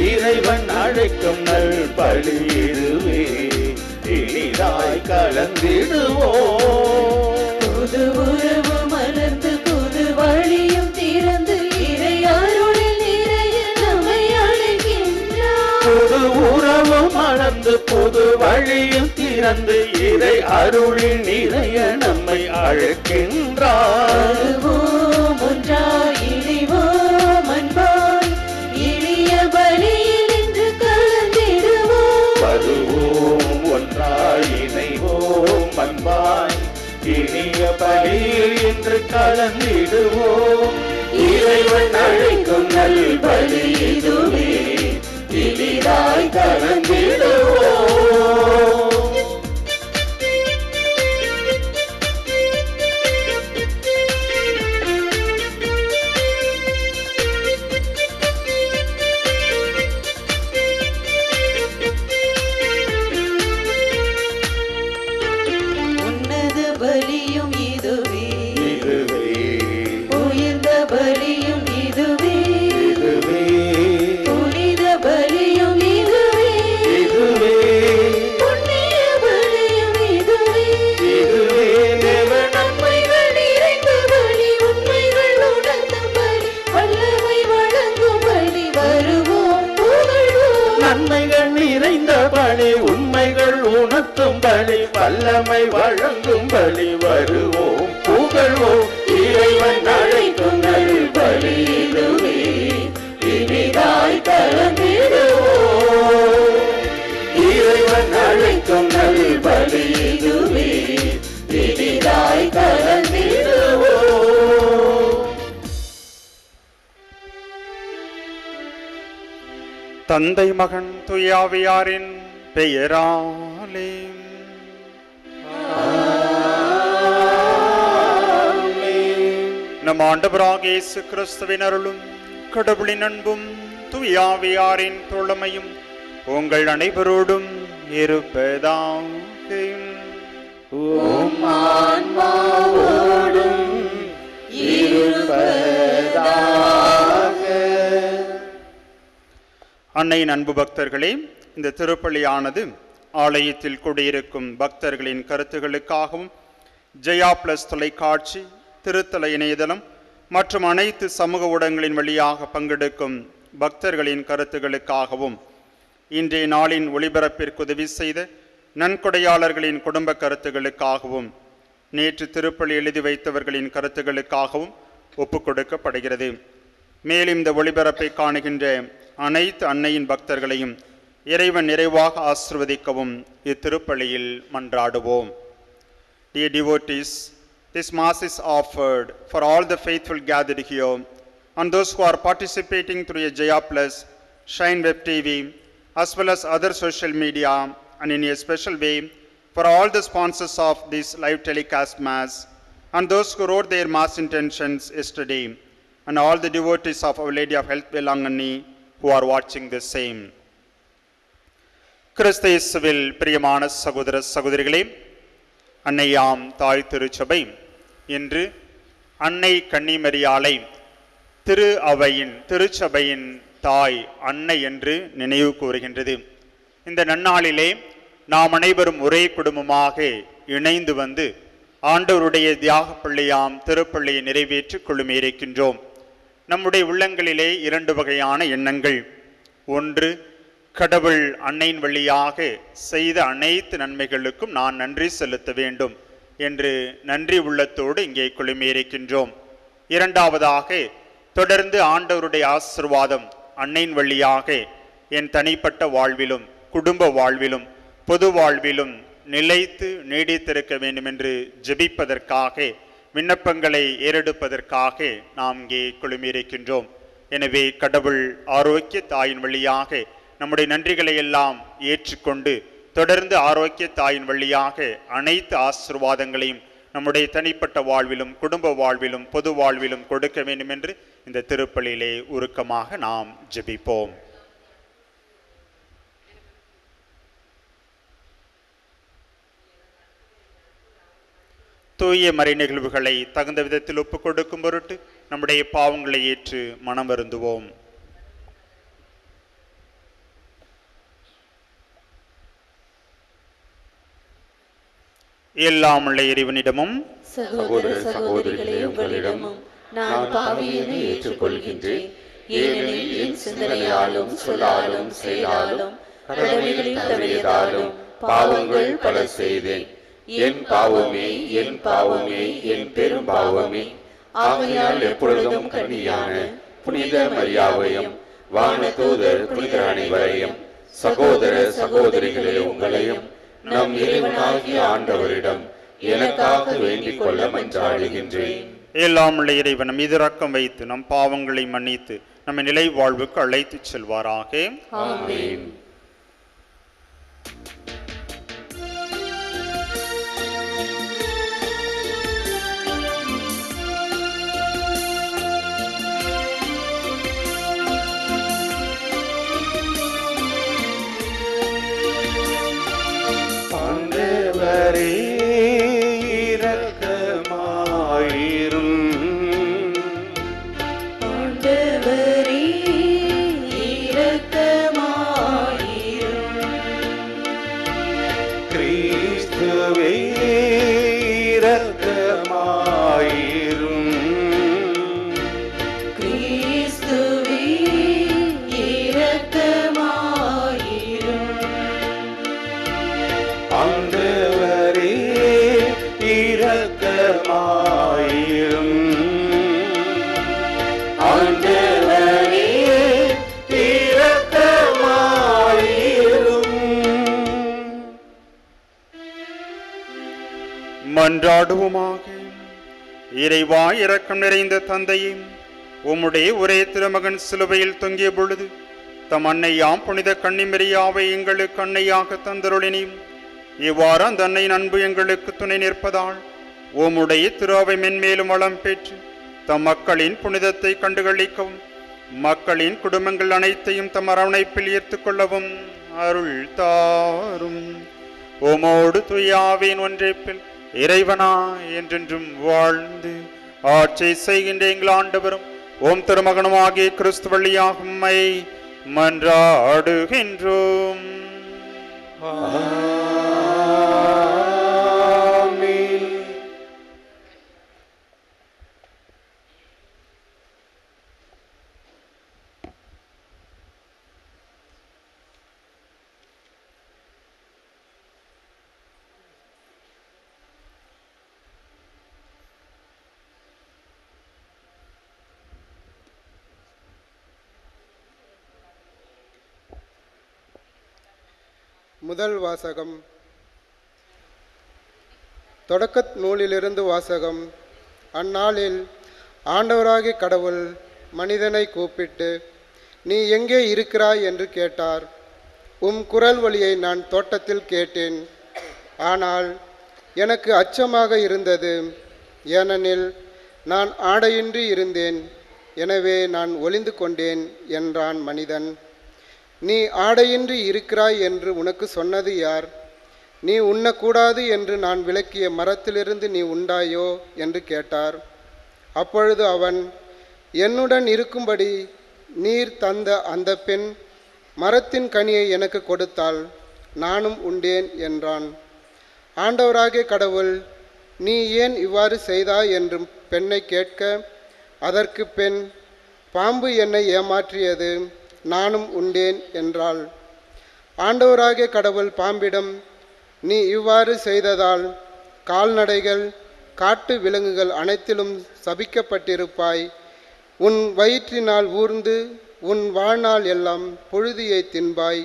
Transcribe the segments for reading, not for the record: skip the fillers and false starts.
இறைவன் அழைக்கும் நல் பலி இதுவே, இனிதாய் கலந்திடுவோம். புது உறவு மலர்ந்து புது வழியும் திறந்து இறை அருளில் நிறைய நம்மை அழைக்கின்றார். புது உறவு மலர்ந்து புது வழியும் திறந்து இறை அருளில் நிறைய நம்மை அழைக்கின்றார். ஒன்றாய் இணைவோம் அன்பாய் இனிய பலியில் இன்று கலந்திடுவோம். வருவோம் ஒன்றாய் இணைவோம் அன்பாய் இனிய பலியில் இன்று கலந்திடுவோம். இறைவன் அழைக்கும் நல் பலி இதுவே, இனிதாய் கலந்திடுவோம். பலியும் இதுவே, உயர்ந்த பலியும் இதுவே, புனித பலியும் இதுவே, புண்ணிய பலியும் இதுவே, நன்மைகள் நிறைந்த பலி, உண்மைகள் உணர்த்தும் பலி, வல்லமை வழங்கும் பலி, வருவோம் புகழ்வோம். நன்மைகள் நிறைந்த பலி, உண்மைகள் உணர்த்தும் பலி, வல்லமை வழங்கும் பலி, வருவோம் புகழ்வோம். இறைவன் அழைக்கும் நல் பலி இதுவே, இனிதாய் கலந்திடுவோம். இறைவன் அழைக்கும் நல் பலி இதுவே, இனிதாய் கலந்திடுவோம். தந்தை மகன் தூயாவியாரின் பெயராலே நம் ஆண்டவராகிய இயேசு கிறிஸ்துவின் அருளும் கடவுளின் அன்பும் தூயாவியாரின் தோழமையும் உங்கள் அனைவரோடும் இருப்பதாக. உம் ஆன்மாவோடும் இருப்பதாக. அன்னையின் அன்பு பக்தர்களே, இந்த திருப்பலியானது ஆலயத்தில் கூடியிருக்கும் பக்தர்களின் கருத்துகளுக்காகவும் ஜெயா பிளஸ் தொலைக்காட்சி, திருத்தல இணையதளம் மற்றும் அனைத்து சமூக ஊடகங்களின் வழியாக பங்கெடுக்கும் பக்தர்களின் கருத்துகளுக்காகவும் இன்றைய நாளின் ஒளிபரப்பிற்கு உதவி செய்த நன்கொடையாளர்களின் குடும்ப கருத்துகளுக்காகவும் நேற்று திருப்பலி எழுதி வைத்தவர்களின் கருத்துகளுக்காகவும் ஒப்புக்கொடுக்கப்படுகிறது. மேலும் இந்த ஒளிபரப்பை காணுகின்ற அனைத்து அன்னையின் பக்தர்களையும் இறைவன் நிறைவாக ஆசிர்வதிக்கவும் இத்திருப்பலியில் மன்றாடுவோம். Dear devotees, this Mass is offered for all the faithful gathered here and those who are participating through a Jaya Plus, Shine Web TV, as well as other social media, and in a special way for all the sponsors of this live telecast Mass and those who wrote their Mass intentions yesterday, and all the devotees of Our Lady of Health Velangani who are watching the same. கிறிஸ்தேசுவில் பிரியமான சகோதர சகோதரிகளே, அன்னையாம் தாய் திருச்சபை இன்று அன்னை கன்னிமரியாளை திரு அவையின் திருச்சபையின் தாய் அன்னை என்று நினைவு கூறுகின்றது. இந்த நன்னாளிலே நாம் அனைவரும் ஒரே குடும்பமாக இணைந்து வந்து ஆண்டவருடைய தியாக பள்ளியாம் திருப்பள்ளியை நிறைவேற்றி கொள்ளுமிருக்கின்றோம். நம்முடைய உள்ளங்களிலே இரண்டு வகையான எண்ணங்கள். ஒன்று, கடவுள் அன்னையின் வழியாக செய்த அனைத்து நன்மைகளுக்கும் நான் நன்றி செலுத்த வேண்டும் என்று நன்றி உள்ளத்தோடு இங்கே குழுமியிருக்கின்றோம். இரண்டாவதாக, தொடர்ந்து ஆண்டவருடைய ஆசீர்வாதம் அன்னையின் வழியாக என் தனிப்பட்ட வாழ்விலும் குடும்ப வாழ்விலும் பொது வாழ்விலும் நிலைத்து நீடித்திருக்க வேண்டும் என்று ஜெபிப்பதற்காக, விண்ணப்பங்களை ஏறெடுப்பதற்காக நாம் இங்கே குழுமியிருக்கின்றோம். எனவே கடவுள் ஆரோக்கிய தாயின் வழியாக நம்முடைய நன்றிகளை எல்லாம் ஏற்றுக்கொண்டு தொடர்ந்து ஆரோக்கிய தாயின் வழியாக அனைத்து ஆசீர்வாதங்களையும் நம்முடைய தனிப்பட்ட வாழ்விலும் குடும்ப வாழ்விலும் பொது வாழ்விலும் கொடுக்க வேண்டும் என்று இந்த திருப்பலியிலே உருக்கமாக நாம் ஜெபிப்போம். தூய மறை நிகழ்வுகளை தகுந்த விதத்தில் ஒப்புக் கொடுக்கும் பொருட்டு நம்முடைய பாவங்களை ஏற்று மனம் வருந்துவோம். எல்லாம் உள்ள இறைவனிடமும் சகோதர சகோதரிகளே, உங்களிடமும் நான் பாவியனை ஏற்றுக்கொள்கின்றேன். ஏனெனில் என் சிந்தனையாலும் சொல்லாலும் செயலாலும் கடமைகளில் தவறியதாலும் பாவங்கள் பல செய்தேன். என் பாவமே, என் பாவமே, என் பெரும் பாவமே. ஆகையால் எப்பொழுதும் கன்னியான புனித மரியாவையும் வானதூதர் புனிதர் அனைவரையும் சகோதர சகோதரிகளே உங்களையும் நம் இறைவனாகிய ஆண்டவரிடம் எனக்காக வேண்டிக் கொள்ள மன்றாடுகின்றேன். எல்லாம் உள்ள இறைவன் மீது இரக்கம் வைத்து நம் பாவங்களை மன்னித்து நம்மை நிலை வாழ்வுக்கு அழைத்துச் செல்வாராக. ஆமென். ஆண்டவரே இரக்கமாயிரும். ஆண்டவரே இரக்கமாயிரும். கிறிஸ்துவே இரக்கமாயிரும். கிறிஸ்துவே இரக்கமாயிரும். ஆண்டவரே இரக்கமாயிரும். ஆண்டவரே இரக்கமாயிரும். மன்றாடுவோமாக. இறைவா, இரக்கம் நிறைந்த தந்தையே, உம்முடைய ஒரே திருமகன் சிலுவையில் தொங்கிய பொழுது தம் அன்னையாம் புனித கன்னிமரியாவை எங்களுக்கு அன்னையாக தந்தருளினீம். இவ்வாறு அந்த அன்னையின் அன்பு எங்களுக்கு துணை நிற்பதால் உம்முடைய திருவை மென்மேலும் வளம் பெற்று தம் மக்களின் புனிதத்தை கண்டுகளிக்கவும் மக்களின் குடும்பங்கள் அனைத்தையும் தம் அரவணைப்பில் ஏற்றுக்கொள்ளவும் அருள் தாரும். உமோடு துயாவின் ஒன்றிப்பில் இறைவனா என்றென்றும் வாழ்ந்து ஆட்சி செய்கின்ற எங்கள் ஆண்டவரும் ஓம் திருமகனுமாகிய கிறிஸ்து வழியாக உம்மை மன்றாடுகின்றோம். ஆமென். முதல் வாசகம். தொடக்கத் நூலிலிருந்து வாசகம். அந்நாளில் ஆண்டவராகிய கடவுள் மனிதனை கூப்பிட்டு, நீ எங்கே இருக்கிறாய் என்று கேட்டார். உம் குரல் வழியை நான் தோட்டத்தில் கேட்டேன். ஆனால் எனக்கு அச்சமாக இருந்தது, ஏனெனில் நான் ஆடையின்றி இருந்தேன். எனவே நான் ஒளிந்து கொண்டேன் என்றான் மனிதன். நீ ஆடையின்றி இருக்கிறாய் என்று உனக்கு சொன்னது யார்? நீ உண்ணக்கூடாது என்று நான் விலக்கிய மரத்திலிருந்து நீ உண்டாயோ என்று கேட்டார். அப்பொழுது அவன், என்னுடன் இருக்கும்படி நீர் தந்த அந்த பெண் மரத்தின் கனியை எனக்கு கொடுத்தாள், நானும் உண்டேன் என்றான். ஆண்டவராகிய கடவுள், நீ ஏன் இவ்வாறு செய்தாய் என்று பெண்ணை கேட்க, அதற்கு பெண், பாம்பு என்னை ஏமாற்றியது, நானும் உண்டேன் என்றாள். ஆண்டவராகிய கடவுள் பாம்பிடம், நீ இவ்வாறு செய்ததால் கால்நடைகள் காட்டு விலங்குகள் அனைத்திலும் சபிக்கப்பட்டிருப்பாய். உன் வயிற்றினால் ஊர்ந்து உன் வாழ்நாள் எல்லாம் புழுதியை தின்பாய்.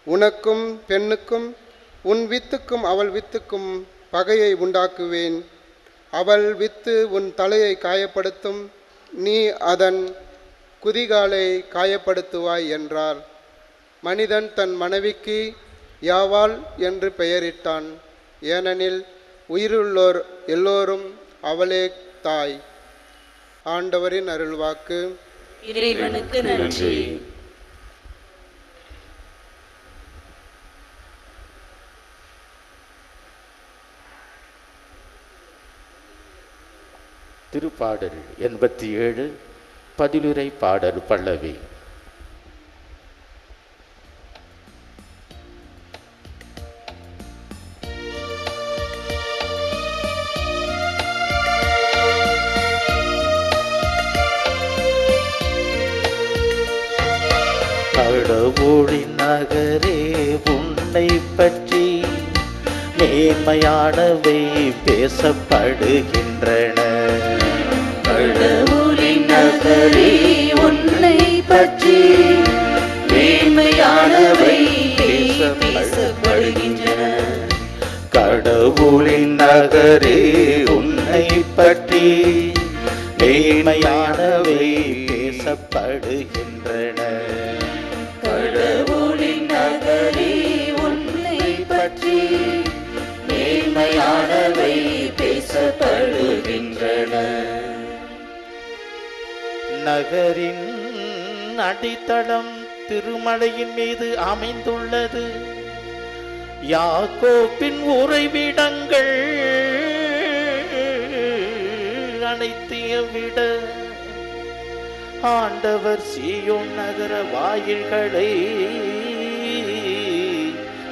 உனக்கும் பெண்ணுக்கும் உன் வித்துக்கும் அவள் வித்துக்கும் பகையை உண்டாக்குவேன். அவள் வித்து உன் தலையை காயப்படுத்தும், நீ அதன் குதிகாலை காயப்படுத்துவாய் என்றார். மனிதன் தன் மனைவிக்கு யாவாள் என்று பெயரிட்டான், ஏனெனில் உயிருள்ளோர் எல்லோரும் அவளே தாய். ஆண்டவரின் அருள்வாக்கு. இறைவனுக்கு நன்றி. திருப்பாடல் 87 பதிலுரை பாடல் பல்லவி. கடவுளின் நகரே உன்னை பற்றி மேன்மையானவை பேசப்படுகின்றன. கடவுளின் நகரே உன்னை பற்றி மேன்மையானவை பேசப்படுகின்றன. கடவுளின் நகரே உன்னை பற்றி மேன்மையானவை பேசப்படுகின்றன. கடவுளின் நகரே உன்னை பற்றி மேன்மையானவை பேசப்படுகின்றன. நகரின் அடித்தளம் திருமலையின் மீது அமைந்துள்ளது. யாக்கோப்பின் உறைவிடங்கள் அனைத்தையும் விட ஆண்டவர் சீயோன் நகர வாயில்களை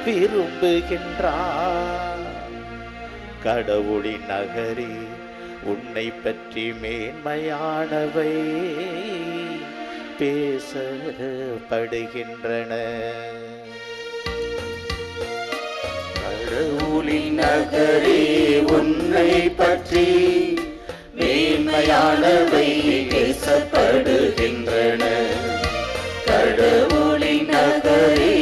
விரும்புகின்றார். கடவுளின் நகரே உன்னை பற்றி மேன்மையானவை பேசப்படுகின்றன. கடவுளின் நகரே உன்னை பற்றி மேன்மையானவை பேசப்படுகின்றன. கடவுளின் நகரே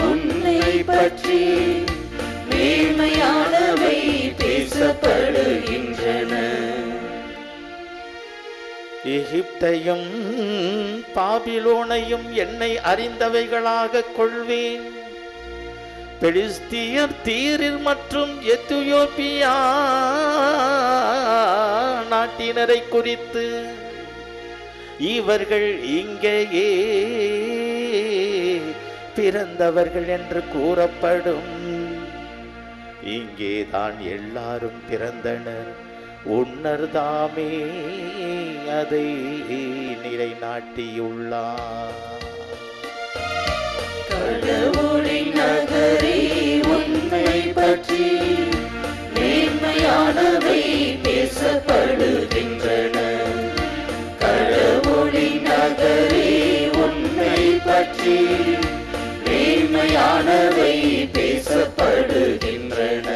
உன்னை பற்றி மேன்மையானவை பேசப்படுகின்றன. எகிப்தையும் பாபிலோனையும் என்னை அறிந்தவைகளாக கொள்வேன். பெலிஸ்தியர் தீரில் மற்றும் எத்தியோப்பியா நாட்டினரை குறித்து இவர்கள் இங்கேயே பிறந்தவர்கள் என்று கூறப்படும். இங்கேதான் எல்லாரும் பிறந்தனர். உன்னர்தாமே அதை நிலைநாட்டியுள்ளார். கடவுளின் நகரே உன்னை பற்றி மேன்மையானவை பேசப்படுகின்றன. கடவுளின் நகரே உன்னை பற்றி மேன்மையானவை பேசப்படுகின்றன.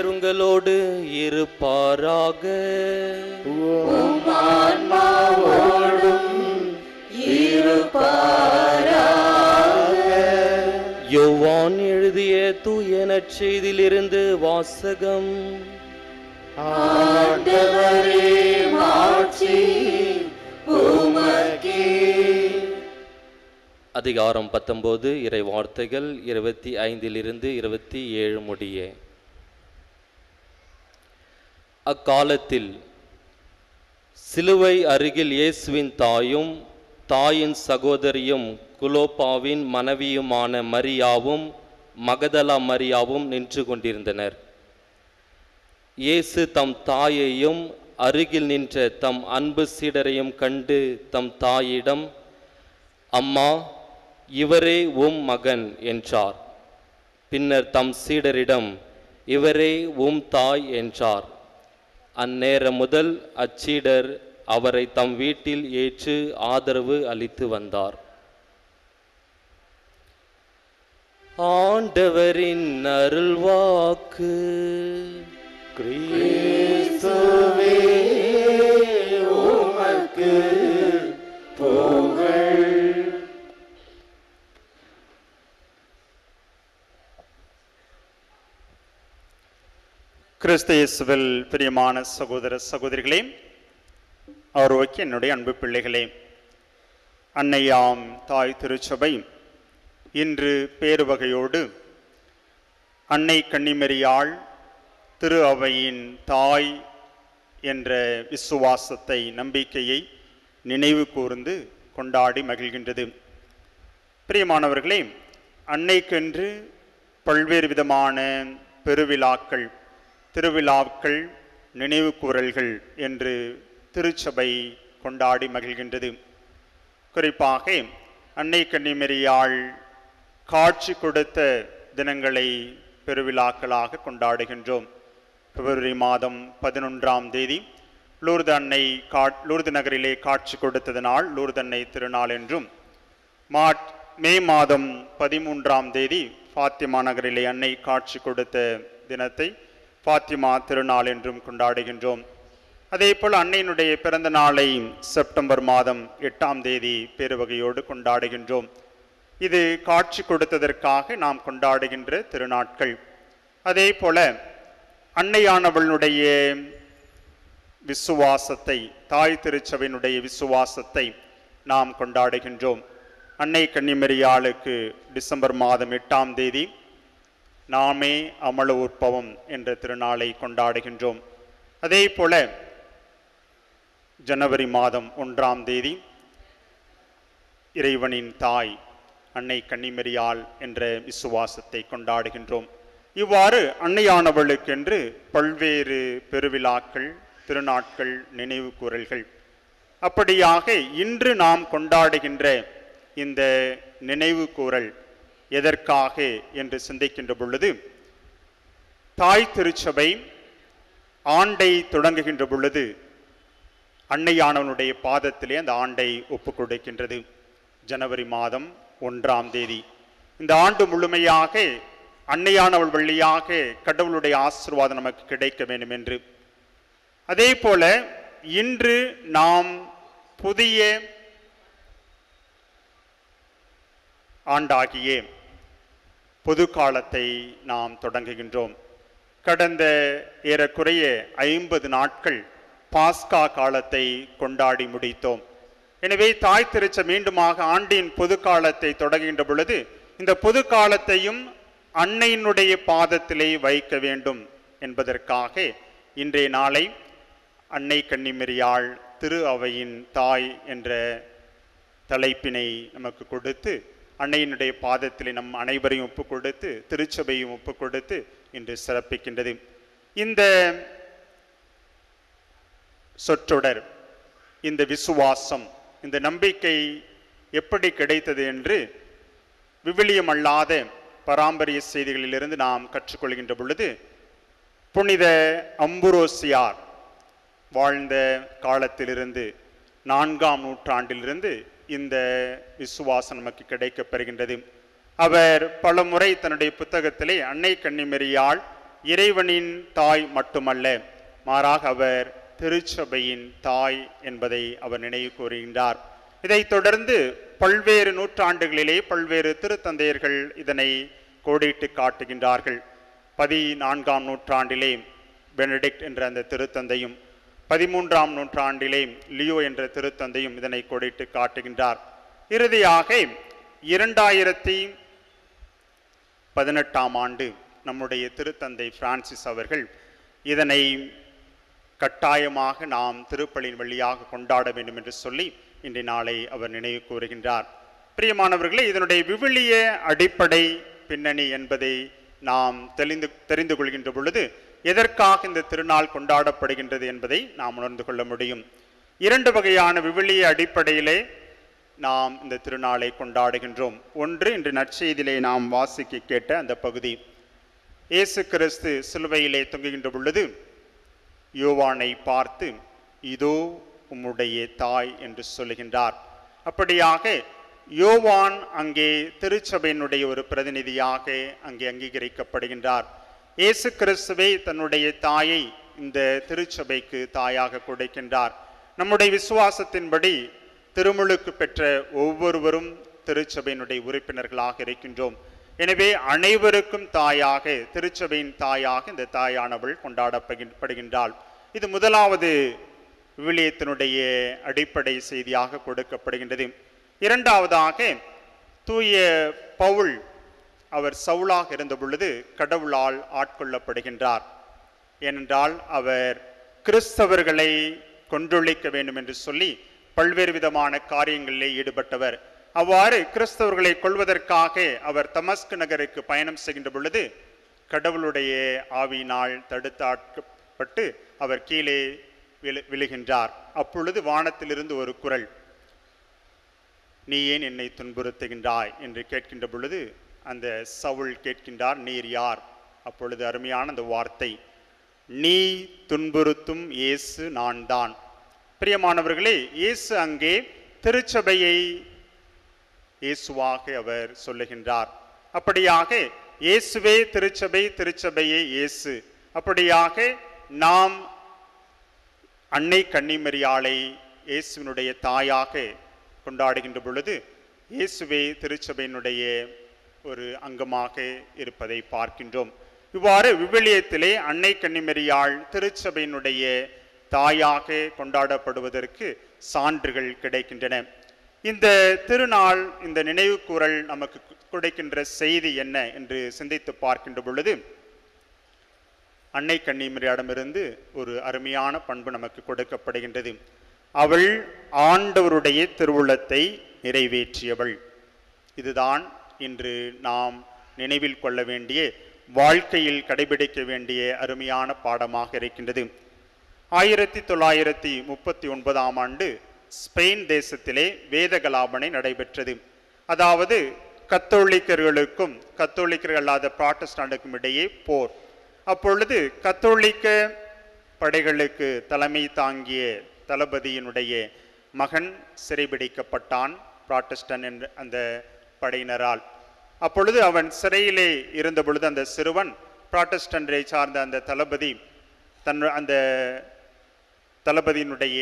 உங்களோடு இருப்பாராக. யோவான் எழுதிய தூய நற்செய்தியிலிருந்து வாசகம். ஆண்டவரே மாட்சி உமக்கே. அதிகாரம் 19 இறை வார்த்தைகள் 25 27 முடிய. அக்காலத்தில் சிலுவை அருகில் இயேசுவின் தாயும் தாயின் சகோதரியும் குலோப்பாவின் மனைவியுமான மரியாவும் மகதலா மரியாவும் நின்று கொண்டிருந்தனர். இயேசு தம் தாயையும் அருகில் நின்ற தம் அன்பு சீடரையும் கண்டு தம் தாயிடம், அம்மா, இவரே உம் மகன் என்றார். பின்னர் தம் சீடரிடம், இவரே உம் தாய் என்றார். அந்நேரம் முதல் அச்சீடர் அவரை தம் வீட்டில் ஏற்று ஆதரவு அளித்து வந்தார். ஆண்டவரின் அருள்வாக்கு. கிறிஸ்துவே உமக்கு புகழ். கிறிஸ்து இயேசுவில் பிரியமான சகோதர சகோதரிகளே, ஆரோக்கிய என்னுடைய அன்பு பிள்ளைகளே, அன்னையாம் தாய் திருச்சபை இன்று பேருவகையோடு அன்னை கன்னிமரியாள் திரு அவையின் தாய் என்ற விசுவாசத்தை, நம்பிக்கையை நினைவு கூர்ந்து கொண்டாடி மகிழ்கின்றது. பிரியமானவர்களே, அன்னைக்கென்று பல்வேறு விதமான பெருவிழாக்கள், திருவிழாக்கள், நினைவு கூறல்கள் என்று திருச்சபை கொண்டாடி மகிழ்கின்றது. குறிப்பாக அன்னை கன்னிமரியாள் காட்சி கொடுத்த தினங்களை பெருவிழாக்களாக கொண்டாடுகின்றோம். பிப்ரவரி மாதம் 11ஆம் தேதி லூர்து நகரிலே காட்சி கொடுத்தது நாள் லூர்து அன்னை திருநாள் என்றும், மே மாதம் 13ஆம் தேதி ஃபாத்திமா நகரிலே அன்னை காட்சி கொடுத்த தினத்தை ஃபாத்திமா திருநாள் என்றும் கொண்டாடுகின்றோம். அதேபோல் அன்னையினுடைய பிறந்த நாளை செப்டம்பர் மாதம் 8ஆம் தேதி பேருவகையோடு கொண்டாடுகின்றோம். இது காட்சி கொடுத்ததற்காக நாம் கொண்டாடுகின்ற திருநாட்கள். அதே போல அன்னையானவளுடைய விசுவாசத்தை, தாய் திருச்சபையினுடைய விசுவாசத்தை நாம் கொண்டாடுகின்றோம். அன்னை கன்னிமரியாளுக்கு டிசம்பர் மாதம் 8ஆம் தேதி நாமே அமல உற்பவம் என்ற திருநாளை கொண்டாடுகின்றோம். அதே போல ஜனவரி மாதம் 1ஆம் தேதி இறைவனின் தாய் அன்னை கன்னிமரியாள் என்ற விசுவாசத்தை கொண்டாடுகின்றோம். இவ்வாறு அன்னையானவளுக்கென்று பல்வேறு பெருவிழாக்கள், திருநாட்கள், நினைவு கூறல்கள். அப்படியாக இன்று நாம் கொண்டாடுகின்ற இந்த நினைவு கூறல் எதற்காக என்று சிந்திக்கின்ற பொழுது, தாய் திருச்சபை ஆண்டை தொடங்குகின்ற பொழுது அன்னையானவனுடைய பாதத்திலே அந்த ஆண்டை ஒப்புக் கொடுக்கின்றது. ஜனவரி மாதம் 1ஆம் தேதி இந்த ஆண்டு முழுமையாக அன்னையானவள் வழியாக கடவுளுடைய ஆசீர்வாதம் நமக்கு கிடைக்க வேண்டும் என்று. அதே போல இன்று நாம் புதிய ஆண்டாகிய பொது காலத்தை நாம் தொடங்குகின்றோம். கடந்த ஏறக்குறைய 50 நாட்கள் பாஸ்கா காலத்தை கொண்டாடி முடித்தோம். எனவே தாய் திருச்ச மீண்டுமாக ஆண்டின் பொது காலத்தை தொடங்குகின்ற பொழுது இந்த பொது காலத்தையும் அன்னையினுடைய பாதத்திலே வைக்க வேண்டும் என்பதற்காக இன்றைய நாளை அன்னை கன்னிமரியாள் திரு அவையின் தாய் என்ற தலைப்பினை நமக்கு கொடுத்து, அன்னையினுடைய பாதத்திலே நம் அனைவரையும் ஒப்புக் கொடுத்து, திருச்சபையும் ஒப்புக் கொடுத்து இன்று சிறப்பிக்கின்றது. இந்த சொற்றொடர், இந்த விசுவாசம், இந்த நம்பிக்கை எப்படி கிடைத்தது என்று விவிலியம் அல்லாத பாரம்பரிய செய்திகளிலிருந்து நாம் கற்றுக்கொள்கின்ற பொழுது, புனித அம்புரோசியார் வாழ்ந்த காலத்திலிருந்து 4ஆம் நூற்றாண்டிலிருந்து இந்த விசுவாசம் நமக்கு கிடைக்கப்பெறுகின்றது. அவர் பல முறை தன்னுடைய புத்தகத்திலே அன்னை கன்னிமரியாள் இறைவனின் தாய் மட்டுமல்ல, மாறாக அவர் திருச்சபையின் தாய் என்பதை அவர் நினைவு கூறுகின்றார். இதைத் தொடர்ந்து பல்வேறு நூற்றாண்டுகளிலே பல்வேறு திருத்தந்தையர்கள் இதனை கோடிட்டு காட்டுகின்றார்கள். 14ஆம் நூற்றாண்டிலே பெனடிக்ட் என்ற அந்த திருத்தந்தையும், 13ஆம் நூற்றாண்டிலே லியோ என்ற திருத்தந்தையும் இதனை கோடிட்டு காட்டுகின்றார். இறுதியாக 2018ஆம் ஆண்டு நம்முடைய திருத்தந்தை பிரான்சிஸ் அவர்கள் இதனை கட்டாயமாக நாம் திருப்பலியின் வழியாக கொண்டாட வேண்டும் என்று சொல்லி இன்றைய நாளை அவர் நினைவு கூறுகின்றார். பிரியமானவர்களே, இதனுடைய விவிலிய அடிப்படை பின்னணி என்பதை நாம் தெரிந்து கொள்கின்ற பொழுது எதற்காக இந்த திருநாள் கொண்டாடப்படுகின்றது என்பதை நாம் உணர்ந்து கொள்ள முடியும். 2 வகையான விவிலிய அடிப்படையிலே நாம் இந்த திருநாளை கொண்டாடுகின்றோம். ஒன்று, இன்று நற்செய்தியிலே நாம் வாசிக்க கேட்ட அந்த பகுதி. இயேசு கிறிஸ்து சிலுவையிலே தொங்குகின்ற பொழுது யோவானை பார்த்து, இதோ உம்முடைய தாய் என்று சொல்லுகின்றார். அப்படியாக யோவான் அங்கே திருச்சபையினுடைய ஒரு பிரதிநிதியாக அங்கே அங்கீகரிக்கப்படுகின்றார். இயேசு கிறிஸ்துவை தன்னுடைய தாயை இந்த திருச்சபைக்கு தாயாக கொடுக்கின்றார். நம்முடைய விசுவாசத்தின்படி திருமுழுக்கு பெற்ற ஒவ்வொருவரும் திருச்சபையினுடைய உறுப்பினர்களாக இருக்கின்றோம். எனவே அனைவருக்கும் தாயாக, திருச்சபையின் தாயாக இந்த தாயானவள் கொண்டாடப்படுகின்றாள். இது முதலாவது விவிலியத்தினுடைய அடிப்படை செய்தியாக கொடுக்கப்படுகின்றது. இரண்டாவதாக, தூய பவுல் அவர் சவுலாக இருந்த பொழுது கடவுளால் ஆட்கொள்ளப்படுகின்றார். ஏனென்றால் அவர் கிறிஸ்தவர்களை கொன்றொழிக்க வேண்டும் என்று சொல்லி பல்வேறு விதமான காரியங்களிலே ஈடுபட்டவர். அவ்வாறு கிறிஸ்தவர்களை கொள்வதற்காக அவர் தமஸ்கு நகருக்கு பயணம் செய்கின்ற பொழுது கடவுளுடைய ஆவியினால் தடுத்தாட்கப்பட்டு அவர் கீழே விழுகின்றார். அப்பொழுது வானத்திலிருந்து ஒரு குரல், நீ ஏன் என்னை துன்புறுத்துகின்றாய் என்று கேட்கின்ற பொழுது அந்த சவுல் கேட்கின்றார், நீர் யார்? அப்பொழுது அருமையான அந்த வார்த்தை, நீ துன்புறுத்தும் இயேசு நான் தான். பிரியமானவர்களே, இயேசு அங்கே திருச்சபையை இயேசுவாக அவர் சொல்லுகின்றார். அப்படியாக இயேசுவே திருச்சபை, திருச்சபையே இயேசு. அப்படியாக நாம் அன்னை கன்னிமரியாளை இயேசுவினுடைய தாயாக கொண்டாடுகின்ற பொழுது இயேசுவே திருச்சபையினுடைய ஒரு அங்கமாக இருப்பதை பார்க்கின்றோம். இவ்வாறு விவிலியத்திலே அன்னை கன்னிமரியாள் திருச்சபையினுடைய தாயாக கொண்டாடப்படுவதற்கு சான்றுகள் கிடைக்கின்றன. இந்த திருநாள், இந்த நினைவு கூறல் நமக்கு கொடுக்கின்ற செய்தி என்ன என்று சிந்தித்து பார்க்கின்ற பொழுது அன்னை கன்னிமரியாடமிருந்து ஒரு அருமையான பண்பு நமக்கு கொடுக்கப்படுகின்றது. அவள் ஆண்டவருடைய திருவுளத்தை நிறைவேற்றியவள். இதுதான் இன்று நாம் நினைவில் கொள்ள வேண்டிய, வாழ்க்கையில் கடைபிடிக்க வேண்டிய அருமையான பாடமாக இருக்கின்றது. 1939ஆம் ஆண்டு ஸ்பெயின் தேசத்திலே வேதகலாபனை நடைபெற்றது. அதாவது கத்தோலிக்கர்களுக்கும் கத்தோலிக்கர்கள் அல்லாத புராட்டஸ்டாண்டுக்கும் இடையே போர். அப்பொழுது கத்தோலிக்க படைகளுக்கு தலைமை தாங்கிய தளபதியினுடைய மகன் சிறைபிடிக்கப்பட்டான் புராட்டஸ்டன் என்ற அந்த படையினரால். அப்பொழுது அவன் சிறையிலே இருந்த பொழுது அந்த சிறுவன் புராட்டஸ்டன்டை சார்ந்த அந்த தளபதி அந்த தளபதியினுடைய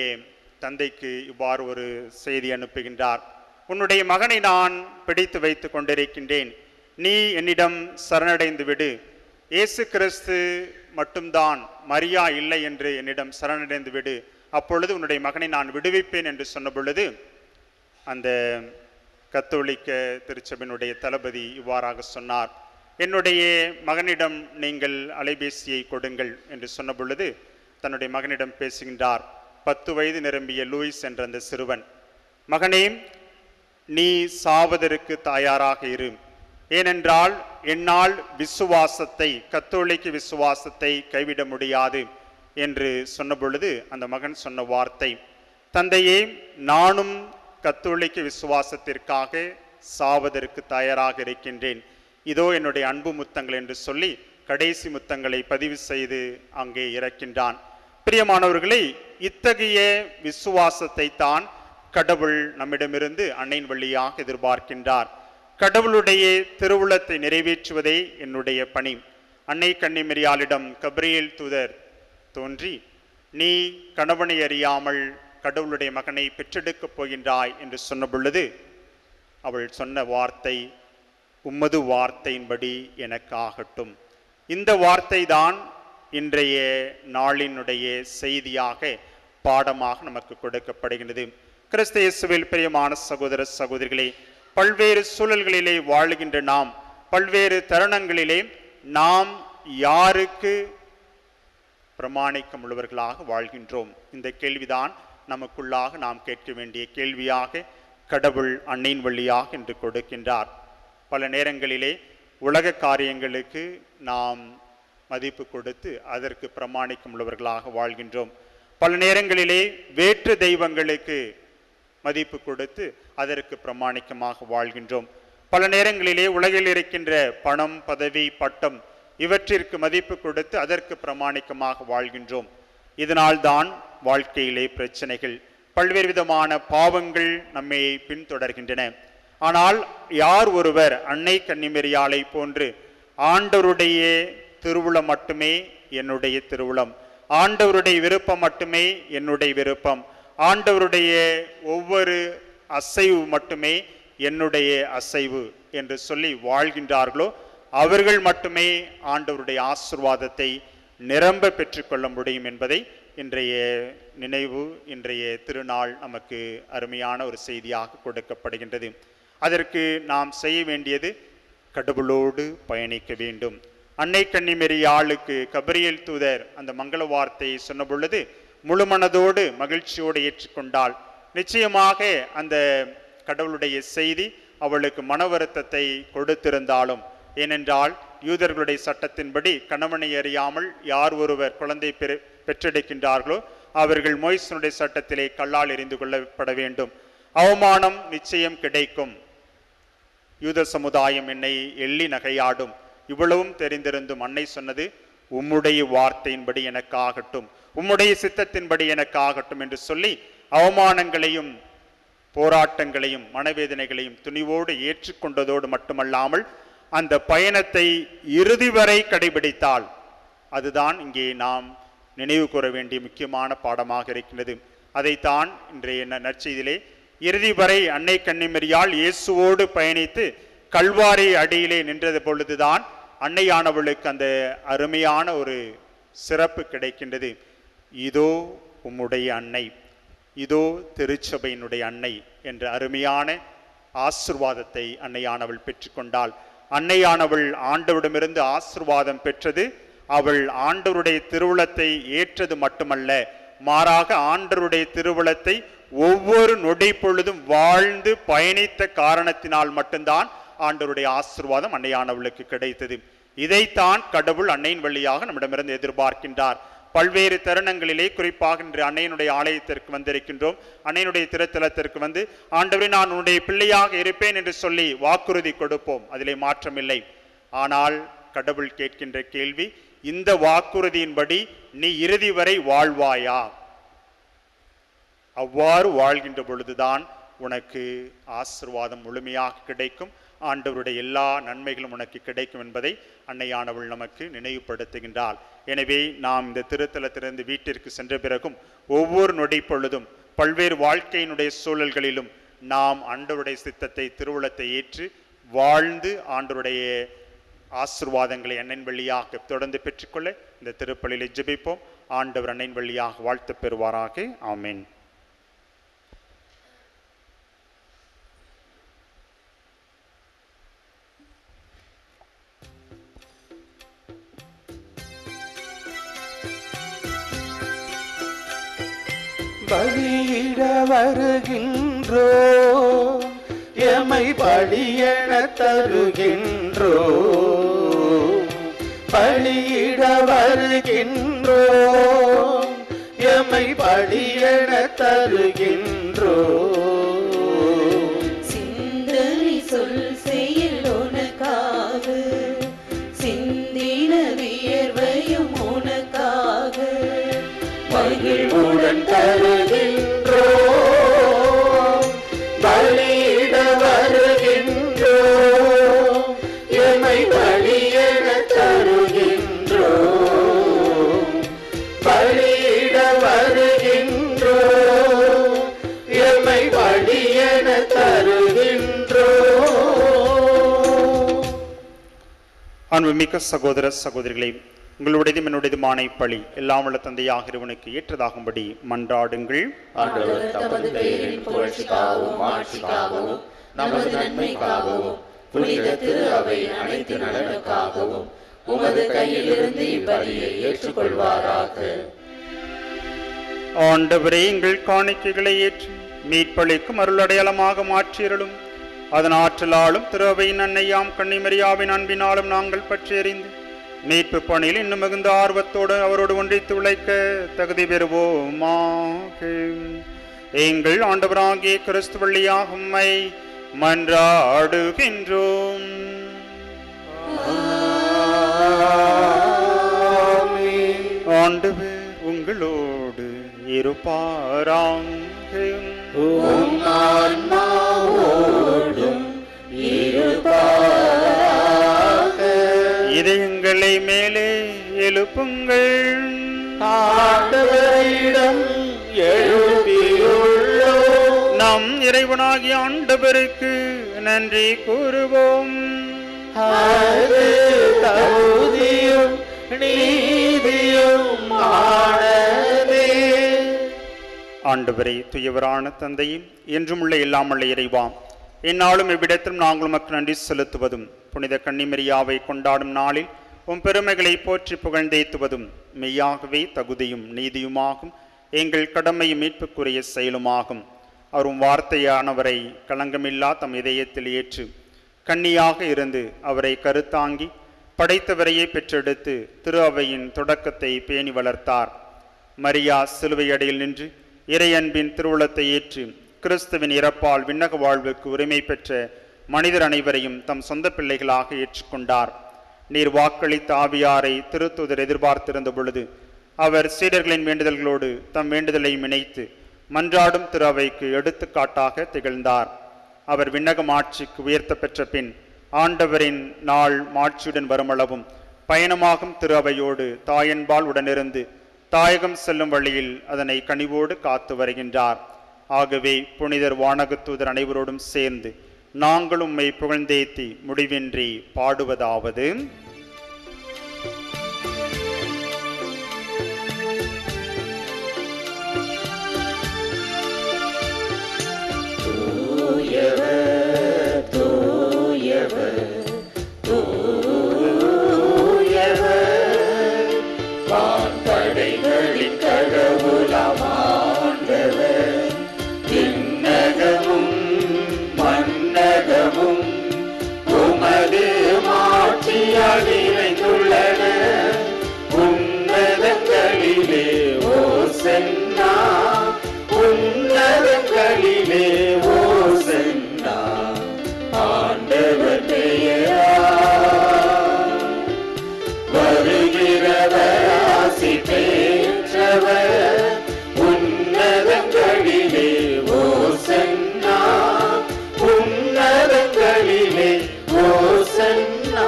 தந்தைக்கு இவ்வாறு ஒரு செய்தி அனுப்புகின்றார், உன்னுடைய மகனை நான் பிடித்து வைத்து கொண்டிருக்கின்றேன், நீ என்னிடம் சரணடைந்து விடு, இயேசு கிறிஸ்து மட்டும்தான், மரியா இல்லை என்று என்னிடம் சரணடைந்து விடு, அப்பொழுது உன்னுடைய மகனை நான் விடுவிப்பேன் என்று சொன்ன பொழுது அந்த கத்தோலிக்க திருச்சபையினுடைய தளபதி இவ்வாறாக சொன்னார், என்னுடைய மகனிடம் நீங்கள் அலைபேசியை கொடுங்கள் என்று சொன்ன பொழுது தன்னுடைய மகனிடம் பேசுகின்றார். 10 வயது நிரம்பிய லூயிஸ் என்ற அந்த சிறுவன், மகனே, நீ சாவதற்கு தயாராக இரு, ஏனென்றால் என்னால் விசுவாசத்தை, கத்தோலிக்க விசுவாசத்தை கைவிட முடியாது என்று சொன்ன பொழுது அந்த மகன் சொன்ன வார்த்தை, தந்தையே, நானும் கத்தோலிக்க விசுவாசத்திற்காக சாவதற்கு தயாராக இருக்கின்றேன், இதோ என்னுடைய அன்பு முத்தங்கள் என்று சொல்லி கடைசி முத்தங்களை பதிவு செய்து அங்கே இறக்கின்றான். பிரியமானவர்களே, இத்தகைய விசுவாசத்தை தான் கடவுள் நம்மிடமிருந்து அன்னையின் வழியாக எதிர்பார்க்கின்றார். கடவுளுடைய திருவுளத்தை நிறைவேற்றுவதே என்னுடைய பணி. அன்னை கன்னிமரியாளிடம் கபிரியேல் தூதர் தோன்றி, நீ கணவனை அறியாமல் கடவுளுடைய மகனை பெற்றெடுக்கப் போகின்றாய் என்று சொன்ன பொழுது அவள் சொன்ன வார்த்தை, உம்மது வார்த்தையின்படி எனக்கு ஆகட்டும். இந்த வார்த்தை தான் இன்றைய நாளினுடைய செய்தியாக, பாடமாக நமக்கு கொடுக்கப்படுகின்றது. கிறிஸ்து இயேசுவில் பிரியமான சகோதர சகோதரிகளே, பல்வேறு சூழல்களிலே வாழுகின்ற நாம், பல்வேறு தருணங்களிலே நாம் யாருக்கு பிரமாணிக்கம் உள்ளவர்களாக வாழ்கின்றோம்? இந்த கேள்விதான் நமக்குள்ளாக நாம் கேட்க வேண்டிய கேள்வியாக கடவுள் அன்னையின் வழியாக இன்று கொடுக்கின்றார். பல நேரங்களிலே உலக காரியங்களுக்கு நாம் மதிப்பு கொடுத்து அதற்கு பிரமாணிக்கம் உள்ளவர்களாக வாழ்கின்றோம். பல நேரங்களிலே வேற்று தெய்வங்களுக்கு மதிப்பு கொடுத்து அதற்கு பிரமாணிக்கமாக வாழ்கின்றோம். பல நேரங்களிலே உலகில் இருக்கின்ற பணம், பதவி, பட்டம் இவற்றிற்கு மதிப்பு கொடுத்து அதற்கு பிரமாணிக்கமாக வாழ்கின்றோம். இதனால் தான் வாழ்க்கையிலே பிரச்சனைகள், பல்வேறு விதமான பாவங்கள் நம்மை பின்தொடர்கின்றன. ஆனால் யார் ஒருவர் அன்னை கன்னிமரியாளை போன்று ஆண்டவருடைய திருவுளம் மட்டுமே என்னுடைய திருவுளம், ஆண்டவருடைய விருப்பம் மட்டுமே என்னுடைய விருப்பம், ஆண்டவருடைய ஒவ்வொரு அசைவு மட்டுமே என்னுடைய அசைவு என்று சொல்லி வாழ்கின்றார்களோ அவர்கள் மட்டுமே ஆண்டவருடைய ஆசீர்வாதத்தை நிரம்ப பெற்றுக்கொள்ள முடியும் என்பதை இன்றைய நினைவு, இன்றைய திருநாள் நமக்கு அருமையான ஒரு செய்தியாக கொடுக்கப்படுகின்றது. அதற்கு நாம் செய்ய வேண்டியது கடவுளோடு பயணிக்க வேண்டும். அன்னை கன்னிமரியாளுக்கு கபிரியேல் தூதர் அந்த மங்கள வார்த்தையை சொன்ன பொழுது முழு மனதோடு மகிழ்ச்சியோடு ஏற்றுக்கொண்டாள். நிச்சயமாக அந்த கடவுளுடைய செய்தி அவளுக்கு மன வருத்தத்தை கொடுத்திருந்தாலும், ஏனென்றால் யூதர்களுடைய சட்டத்தின்படி கணவனை அறியாமல் யார் ஒருவர் குழந்தை பெற்றெடுக்கின்றார்களோ அவர்கள் மோய்சனுடைய சட்டத்திலே கல்லால் எறிந்து கொள்ளப்பட வேண்டும். அவமானம் நிச்சயம் கிடைக்கும். யூத சமுதாயம் என்னை எள்ளி நகையாடும். இவ்வளவும் தெரிந்திருந்தும் அன்னை சொன்னது, உம்முடைய வார்த்தையின்படி எனக்கு ஆகட்டும், உம்முடைய சித்தத்தின்படி எனக்கு ஆகட்டும் என்று சொல்லி அவமானங்களையும் போராட்டங்களையும் மனவேதனைகளையும் துணிவோடு ஏற்றுக்கொண்டதோடு மட்டுமல்லாமல் அந்த பயணத்தை இறுதி வரை கடைபிடித்தால். அதுதான் இங்கே நாம் நினைவு கூற வேண்டிய முக்கியமான பாடமாக இருக்கின்றது. அதைத்தான் இன்றைய நற்செய்தியிலே இறுதி வரை அன்னை கன்னிமரியாள் இயேசுவோடு பயணித்து கல்வாரி அடியிலே நின்றது பொழுதுதான் அன்னையானவளுக்கு அந்த அருமையான ஒரு சிறப்பு கிடைக்கின்றது. இதோ உம்முடைய அன்னை, இதோ திருச்சபையினுடைய அன்னை என்ற அருமையான ஆசிர்வாதத்தை அன்னையானவள் பெற்றுக்கொண்டாள். அன்னையானவள் ஆண்டவரிடமிருந்து ஆசிர்வாதம் பெற்றது. அவள் ஆண்டவருடைய திருவுளத்தை ஏற்றது மட்டுமல்ல, மாறாக ஆண்டவருடைய திருவுளத்தை ஒவ்வொரு நொடி பொழுதும் வாழ்ந்து பயணித்த காரணத்தினால் மட்டும்தான் ஆண்டவருடைய ஆசீர்வாதம் அன்னையானவளுக்கு கிடைத்தது. இதைத்தான் கடவுள் அன்னையின் வழியாக நம்மிடமிருந்து எதிர்பார்க்கின்றார். பல்வேறு தருணங்களிலே, குறிப்பாக இன்று அன்னையினுடைய ஆலயத்திற்கு வந்திருக்கின்றோம். அன்னையினுடைய திருத்தலத்திற்கு வந்து ஆண்டவரே நான் உன்னுடைய பிள்ளையாக இருப்பேன் என்று சொல்லி வாக்குறுதி கொடுப்போம், அதிலே மாற்றமில்லை. ஆனால் கடவுள் கேட்கின்ற கேள்வி, இந்த வாக்குறுதியின்படி நீ இறுதி வரை வாழ்வாயா? அவ்வாறு வாழ்கின்ற பொழுதுதான் உனக்கு ஆசீர்வாதம் முழுமையாக கிடைக்கும், ஆண்டவருடைய எல்லா நன்மைகளும் உனக்கு கிடைக்கும் என்பதை அன்னையானவள் நமக்கு நினைவுபடுத்துகின்றாள். எனவே நாம் இந்த திருத்தலத்திலிருந்து வீட்டிற்கு சென்ற பிறகும் ஒவ்வொரு நொடி பொழுதும் பல்வேறு வாழ்க்கையினுடைய சூழல்களிலும் நாம் ஆண்டவருடைய சித்தத்தை, திருவுளத்தை ஏற்று வாழ்ந்து ஆண்டவருடைய ஆசீர்வாதங்களை அன்னையின் வழியாக தொடர்ந்து பெற்றுக்கொள்ள இந்த திருப்பலியிலே ஜெபிப்போம். ஆண்டவர் அன்னையின் வழியாக வாழ்த்து பெறுவாராக. ஆமென். பலியிட வருகின்றோ, எமை பலியென தருகின்றோ, பலியிட வருகின்றோ, எமை பலியென தருகின்றோ. சிந்தனை சொல் செயல் உனக்காக, சிந்தின வியர்வையும் உனக்காக மகிழ்வுடன் தருகின்றோ, பலியிட வருகின்றோ, எமை பலியென தருகின்றோ, பலியிட வருகின்றோ, எமை பலியென தருகின்றோ. அன்புமிக்க சகோதர சகோதரிகளை, உங்களுடையதும் என்னுடையதுமான பழி எல்லாம் உள்ள தந்தையாக இறைவனுக்கு ஏற்றதாகும்படி மன்றாடுங்கள். ஆண்டவர் தமது பெயரின் புகழ்ச்சிக்காகவும் மாட்சிக்காகவும் நமது நன்மைக்காகவும் புனித திரு அவை அனைத்து நலனுக்காகவும் உமது கையிலிருந்து இப்பலியை ஏற்றுக்கொள்வாராக. ஆண்டவரே, எங்கள் காணிக்கைகளை ஏற்று மீட்பளிக்கும் அருள் அடையாளமாக மாற்றியருளும். அதன் ஆற்றலாலும் திரு அவையின் அன்னையாம் கன்னிமரியாவின் அன்பினாலும் நாங்கள் பற்றியறிந்து மீட்பு பணியில் இன்னும் மிகுந்த ஆர்வத்தோடு அவரோடு ஒன்றித்து உழைக்க தகுதி பெறுவோமாக. எங்கள் ஆண்டவராகிய கிறிஸ்து வழியாக உம்மை மன்றாடுகின்றோம். ஆண்டவர் உங்களோடு இருப்பாராம். இதயங்களை மேலே எழுப்புங்கள். ஆண்டவரிடம் எழுப்பியுள்ளோம். நம் இறைவனாகிய ஆண்டவருக்கு நன்றி கூறுவோம். அது தகுதியும் நீதியும் ஆனதே. ஆண்டவரே, துயவரான தந்தையும் என்றும் உள்ள இல்லாமல்ல இறைவாம், இந்நாளும் இவ்விடத்திலும் நாங்கள் உமக்கு நன்றி செலுத்துவதும் புனித கன்னிமரியாவை கொண்டாடும் நாளில் உம் பெருமைகளை போற்றி புகழ்ந்தேத்துவதும் மெய்யாகவே தகுதியும் நீதியுமாகும். எங்கள் கடமையும் மீட்புக்குரிய செயலுமாகும். அவரும் வார்த்தையானவரை களங்கமில்லா தம் இதயத்தில் ஏற்று கன்னியாக இருந்து அவரை கருத்தாங்கி படைத்தவரையே பெற்றெடுத்து திரு அவையின் தொடக்கத்தை பேணி வளர்த்தார். மரியா சிலுவை அடியில் நின்று இறையன்பின் திருவுளத்தை ஏற்று கிறிஸ்துவின் இறப்பால் விண்ணக வாழ்வுக்கு உரிமை பெற்ற மனிதர் அனைவரையும் தம் சொந்த பிள்ளைகளாக ஏற்றுக்கொண்டார். நீர் வாக்களித்த ஆவியாரை திருத்தூதர் எதிர்பார்த்திருந்த பொழுது அவர் சீடர்களின் வேண்டுதல்களோடு தம் வேண்டுதலையும் இணைத்து மன்றாடும் திரு அவைக்கு எடுத்துக்காட்டாக திகழ்ந்தார். அவர் விண்ணகம் ஆட்சிக்கு உயர்த்த பெற்ற பின் ஆண்டவரின் நாள் மாட்சியுடன் வருமளவும் பயணமாகும் திரு அவையோடு தாயன்பால் உடனிருந்து தாயகம் செல்லும் வழியில் அதனை கனிவோடு காத்து வருகின்றார். ஆகவே புனிதர் வானகத்தூதர் அனைவரோடும் சேர்ந்து நாங்கள் உம்மை புகழ்ந்தேத்தி முடிவின்றி பாடுவதாவது: வான்படைகளின் கடவுளாம் ஆண்டவர், விண்ணகமும் மன்னகமும் உமது மாட்சியால் நிறைந்துள்ளன. உன்னதங்களிலே ஓசன்னா, உன்னதங்களிலே ஓசன்னா. ஆண்டவர் பெயரால் வருகிறவர் ஆசி பெற்றவர். உன்னதங்களிலே ஓசன்னா, உன்னதங்களிலே ஓசன்னா.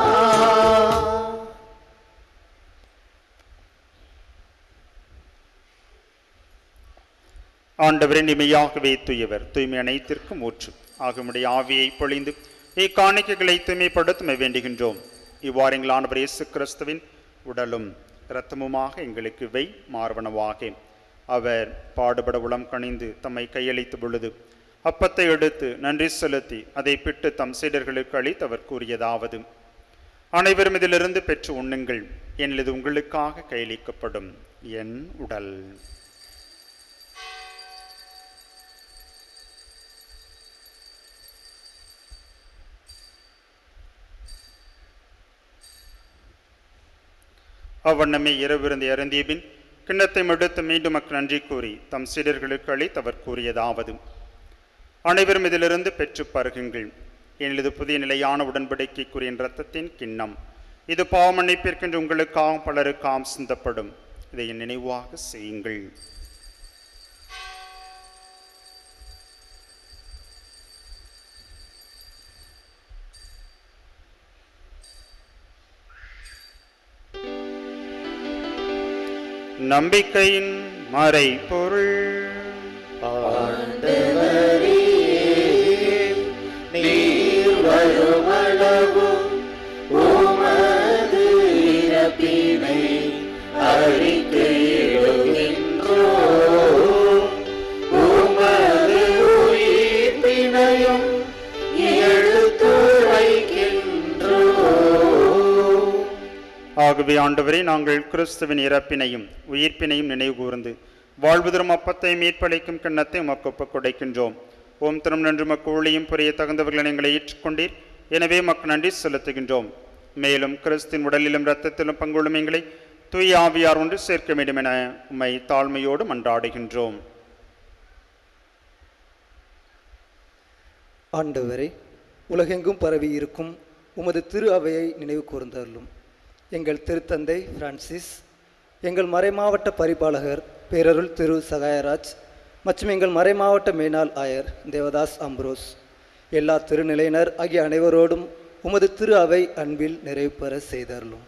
ஆண்டவரின் இமையாகவே தூயவர், தூய்மை அனைத்திற்கும் ஊற்று ஆகுமுடைய ஆவியை பொழிந்து இக்காணிக்கைகளை தூய்மைப்படுத்த வேண்டுகின்றோம். இவ்வாறு எங்கள் ஆண்டவர் இயேசு கிறிஸ்துவின் உடலும் இரத்தமுமாக எங்களுக்கு இவை மார்பனவாக. அவர் பாடுபட உளம் கணிந்து தம்மை கையளித்த பொழுது அப்பத்தை எடுத்து நன்றி செலுத்தி அதை பிட்டு தம் சீடர்களுக்கு அளித்து அவர் கூறியதாவது: அனைவரும் இதிலிருந்து பெற்று உண்ணுங்கள், ஏனெனில் இது உங்களுக்காக கையளிக்கப்படும் என் உடல். அவ்வண்ணமே இரவிருந்து இறந்திய பின் கிண்ணத்தை எடுத்து மீண்டும் மக்கள் நன்றி கூறி தம் சீடர்களுக்கு அளித்து அவர் கூறியதாவது: அனைவரும் இதிலிருந்து பெற்று பருகுங்கள், ஏனெனில் இது புதிய நிலையான உடன்படிக்கைக்குரிய இரத்தத்தின் கிண்ணம். இது பாவ மன்னிப்பிற்கென்று உங்களுக்காகவும் பலருக்காகவும் சிந்தப்படும். இதை என் நினைவாக செய்யுங்கள். நம்பிக்கையின் மறைபொருள். ஆண்டவரே, நீர் வருமளவும் உமது இறப்பினை அறிக்கையிடுகின்றோம். உமது உயிர்ப்பினையும் எடுத்துரைக்கின்றோம். ஆகவே ஆண்டவரே, நாங்கள் கிறிஸ்துவின் இறப்பினையும் உயிர்ப்பினையும் நினைவு கூர்ந்து வாழ்வு தரும் அப்பத்தை மீட்பளிக்கும் கிண்ணத்தை உமக்கு ஒப்புக் கொடுக்கின்றோம். ஓம் தினம் நன்று மக்கு ஊழியும் புரிய தகுந்தவர்களை எங்களை ஏற்றுக்கொண்டீர். எனவே மக்கள் நன்றி செலுத்துகின்றோம். மேலும் கிறிஸ்தின் உடலிலும் இரத்தத்திலும் பங்குள்ளும் எங்களை தூய ஆவியார் ஒன்று சேர்க்க வேண்டும் என உம்மை தாழ்மையோடு மன்றாடுகின்றோம். ஆண்டவரே, உலகெங்கும் பரவி இருக்கும் உமது திரு அவையை நினைவு கூர்ந்தருளும். எங்கள் திருத்தந்தை பிரான்சிஸ், எங்கள் மறைமாவட்ட பரிபாலகர் பேரருள் திரு சகாயராஜ் மற்றும் எங்கள் மறைமாவட்ட மேனாள் ஆயர் தேவதாஸ் அம்ப்ரோஸ், எல்லா திருநிலையினர் ஆகிய அனைவரோடும் உமது திரு அவை அன்பில் நிறைவு பெற செய்தருளும்.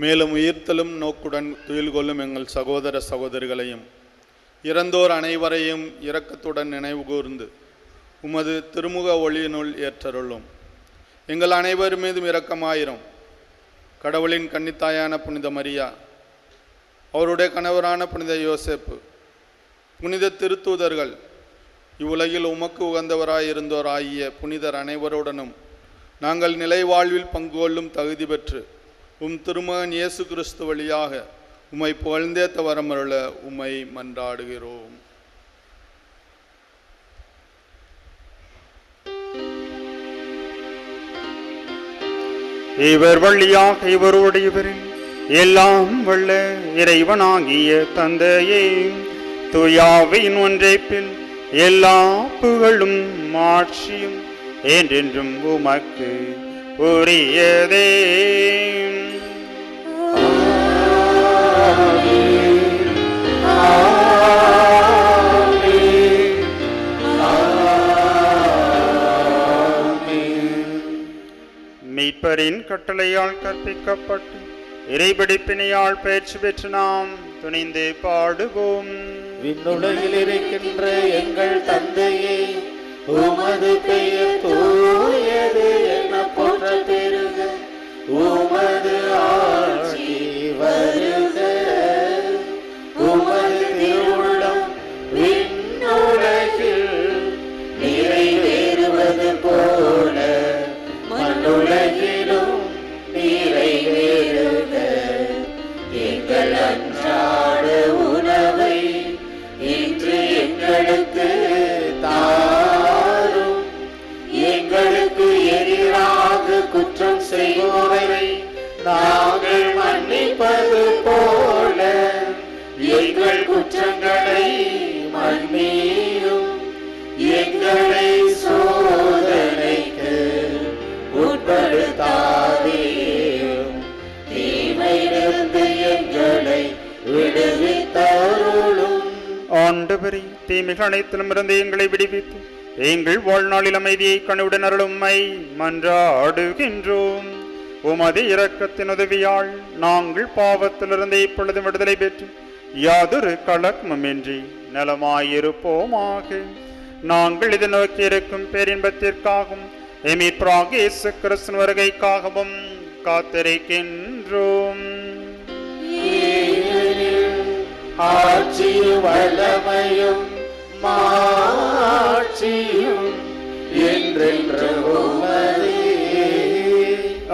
மேலும் உயிர்த்தலும் நோக்குடன் துயில் கொள்ளும் எங்கள் சகோதர சகோதரிகளையும் இறந்தோர் அனைவரையும் இரக்கத்துடன் நினைவு கூர்ந்து உமது திருமுக ஒளியினுள் ஏற்றருளும். எங்கள் அனைவர் மீதும் இரக்கமாயிரும். கடவுளின் கன்னித்தாயான புனித மரியா, அவருடைய கணவரான புனித யோசேப்பு, புனித திருத்தூதர்கள், இவ்வுலகில் உமக்கு உகந்தவராயிருந்தோர் ஆகிய புனிதர் அனைவருடனும் நாங்கள் நிலை வாழ்வில் பங்கு கொள்ளும் தகுதி பெற்று உம் திருமகன் இயேசு கிறிஸ்து வழியாக உம்மை புகழ்ந்தேத்த வரமருள உம்மை மன்றாடுகிறோம். இவர் வழியாக இவரோடு இவரில் எல்லாம் வல்ல இறைவனாகிய தந்தையே, தூயாவின் ஒன்றைப்பில் எல்லா புகழும் மாட்சியும் என்றென்றும் உமக்கு உரியதே. மீட்பரின் கட்டளையால் கற்பிக்கப்பட்டு இறைபிடிப்பினையால் பயிற்சி பெற்று நாம் துணிந்து பாடுவோம். விண்ணுலகில் இருக்கின்ற எங்கள் தந்தையே, உமது பெயர் தூயது என போற்ற பெருக, உமது ஆட்சி வருக, உமது திருவுள்ளம் விண்ணுலகில் நிறைவேறுவது போல மண்ணுலகிலும் நிறைவேறுக. எங்கள் அன்றாட உணவை இன்று எங்களுக்கு தாரும். எங்களுக்கு எதிராக குற்றம் செய்வோரை நாங்கள் மன்னிப்பது போல எங்கள் குற்றங்களை மன்னியும். எங்களை சோதனைக்கு உட்படுத்தாதேயும், தீமையிலிருந்து எங்களை விடுவித்தருளும். ஆண்டவரே, தீமைகள் அனைத்திலும் இருந்து எங்களை விடுவித்து எங்கள் வாழ்நாளில் அமைதியை கனிவுடன் அருளும்மை மன்றாடுகின்றோம். உமது இரக்கத்தின் உதவியால் நாங்கள் பாவத்திலிருந்து இப்பொழுது விடுதலை பெற்று யாதொரு கலக்கமுமின்றி நலமாயிருப்போமாக. நாங்கள் இதை நோக்கி இருக்கும் பேரின்பத்திற்காகவும் எமீட்பராகிய இயேசு கிறிஸ்துவின் வருகைக்காகவும் காத்திருக்கின்றோம். ஆட்சியும் வல்லமையும் மாட்சியும் என்றென்றும் உமதே.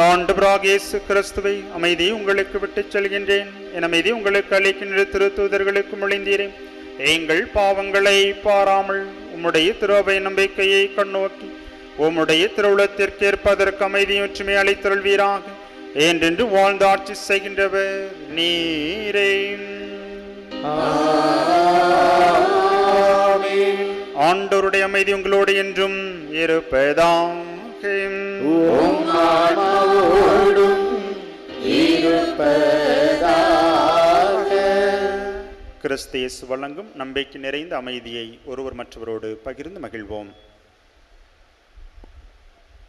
ஆண்டவராகிய இயேசு கிறிஸ்துவை அமைதியை உங்களுக்கு விட்டுச் செல்கின்றேன், என் அமைதி உங்களுக்கு அளிக்கின்ற திருத்தூதர்களுக்கு மொழிந்தீரேன். எங்கள் பாவங்களை பாராமல் உம்முடைய திருவை நம்பிக்கையை கண்ணோக்கி உம்முடைய திருவுளத்திற்கு ஏற்பதற்கு அமைதியும் ஒற்றுமை அளித்தருள்வீராக. என்றென்று வாழ்ந்து ஆட்சி செய்கின்றவர் நீரே. ஆண்டவருடைய அமைதி உங்களோடு என்றும் இருப்பதாக. கிறிஸ்து இயேசு வழங்கும் நம்பிக்கை நிறைந்த அமைதியை ஒருவர் மற்றவரோடு பகிர்ந்து மகிழ்வோம்.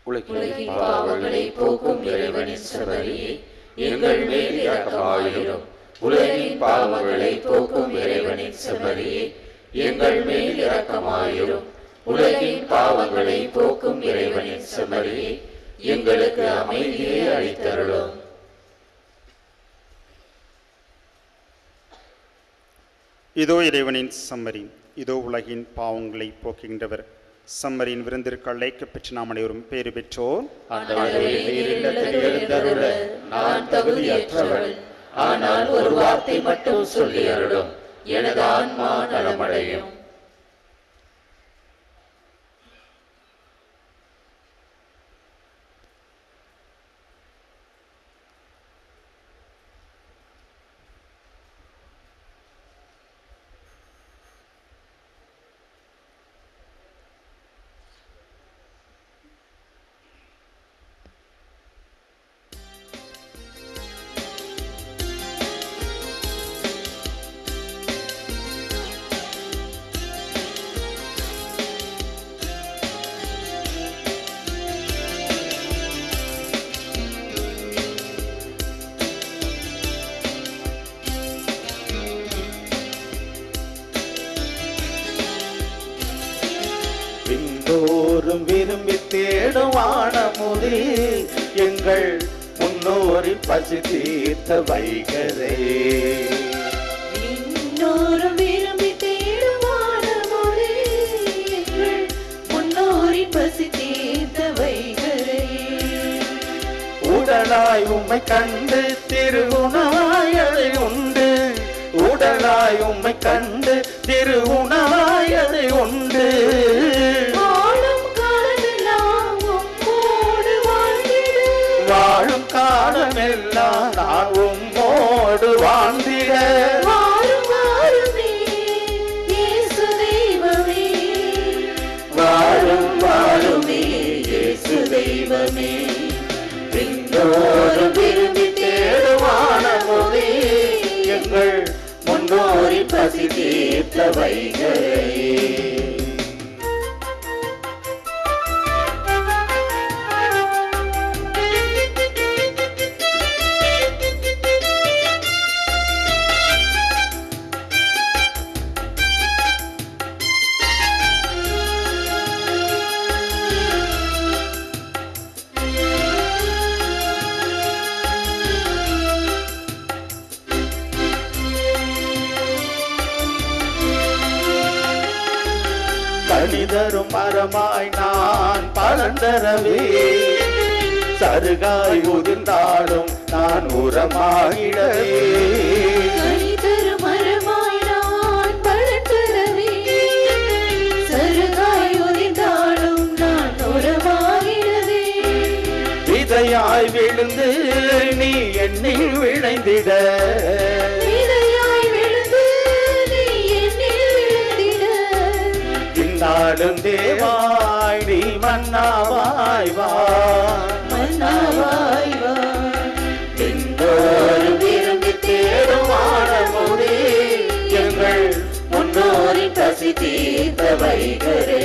உலகின் பாவங்களை போக்கும் இறைவனின் செம்மறியே, எங்கள் மேல் இரக்கமாயிரும். உலகின் பாவங்களை போக்கும் இறைவனின் செம்மறியே, எங்கள் மேல் இரக்கமாயிரும். உலகின் பாவங்களை போக்கும் இறைவனின் செம்மறியே, எங்களுக்கு அமைதியை அளித்தருளும். இதோ இறைவனின் செம்மறி, இதோ உலகின் பாவங்களை போக்குகின்றவர். செம்மறியின் விருந்திற்கு அழைக்கப் பெற்று நாம் அனைவரும் பேறு பெற்றோர். நான் தகுதியற்றவள், ஆனால் ஒரு வார்த்தை மட்டும் சொல்லி அருளும், எனது ஆன்மா நலமடையும். விண்ணோரும் விரும்பி தேடும் வானமுதே, எங்கள் முன்னோரின் பசி தீர்த்த வைகரே. விண்ணோரும் விரும்பி தேடும் வானமுதே, எங்கள் முன்னோரின் பசி தீர்த்த வைகரே. உடலாய் உம்மை கண்டு திருவுணாயதை உண்டு, உடலாய் உம்மை கண்டு திருவுணாயதை உண்டு. வாழும் காலமெல்லாம் நான் உம்மோடு வாழ்ந்திட. வாரும் வாருமே இயேசு தெய்வமே, வாழும் வாழுமே இயேசு தெய்வமே. விண்ணோரும் விரும்பி தேடும் வானமுதே, எங்கள் முன்னோரின் பசி தீர்த்த வைகரே. கனிதரும் மரமாய் நான் பலன் தரவே, சருகாய் உதிர்ந்தாலும் நான் உரமாகிடவே. கனிதரும் மரமாய் நான் பலன் தரவே, சருகாய் உதிர்ந்தாலும் நான் உரமாகிடவே. விதையாய் விழுந்து நீ என்னில் விளைந்திட, நாடும் தேவாய் நீ மன்னாவாய் வா, மன்னாவாய் வா. விண்ணோரும் விரும்பி தேடும் வானமுதே, எங்கள் முன்னோரின் பசி தீர்த்த வைகரே.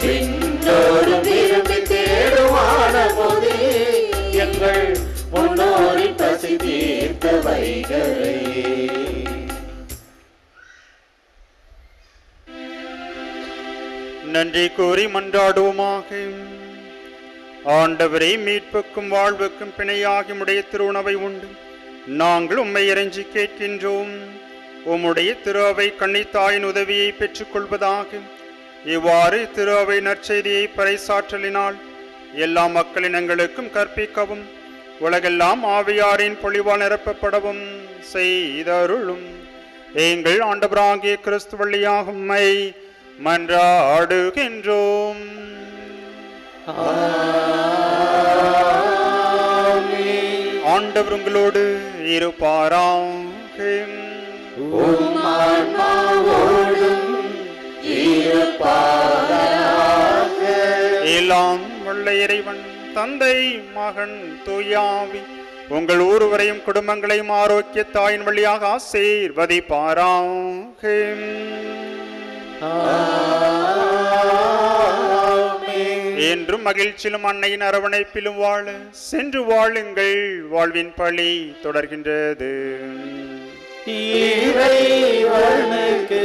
விண்ணோரும் விரும்பி தேடும் வானமுதே, எங்கள் முன்னோரின் பசி தீர்த்த வைகரே. நன்றி கூறி மன்றாடுவோமாக. ஆண்டவரே, மீட்புக்கும் வாழ்வுக்கும் பிணையாகி உம்முடைய திருவுணவை உண்டு நாங்கள் உம்மை இறைஞ்சி கேட்கின்றோம். உம்முடைய திரு அவை கன்னித்தாயின் உதவியை பெற்றுக் கொள்வதாக. இவ்வாறு திரு அவை நற்செய்தியை பறைசாற்றலினால் எல்லா மக்களினங்களுக்கும் கற்பிக்கவும், உலகெல்லாம் ஆவியாரின் பொழிவால் நிரப்பப்படவும் செய்தருளும். எங்கள் ஆண்டவராகிய கிறிஸ்து வழியாக உம்மை மன்றாடுகின்றோம். ஆண்டவர் உங்களோடு இருப்பாராக. எல்லாம் வல்ல இறைவன் தந்தை, மகன், தூயாவி உங்கள் ஒருவரையும் குடும்பங்களையும் ஆரோக்கிய தாயின் வழியாக ஆசீர்வதிப்பாராக. என்றும் மகிழ்ச்சியிலும் அன்னையின் அரவணைப்பிலும் வாழ சென்று வாழுங்கள். வாழ்வின் பழி தொடர்கின்றது. இறைவனுக்கு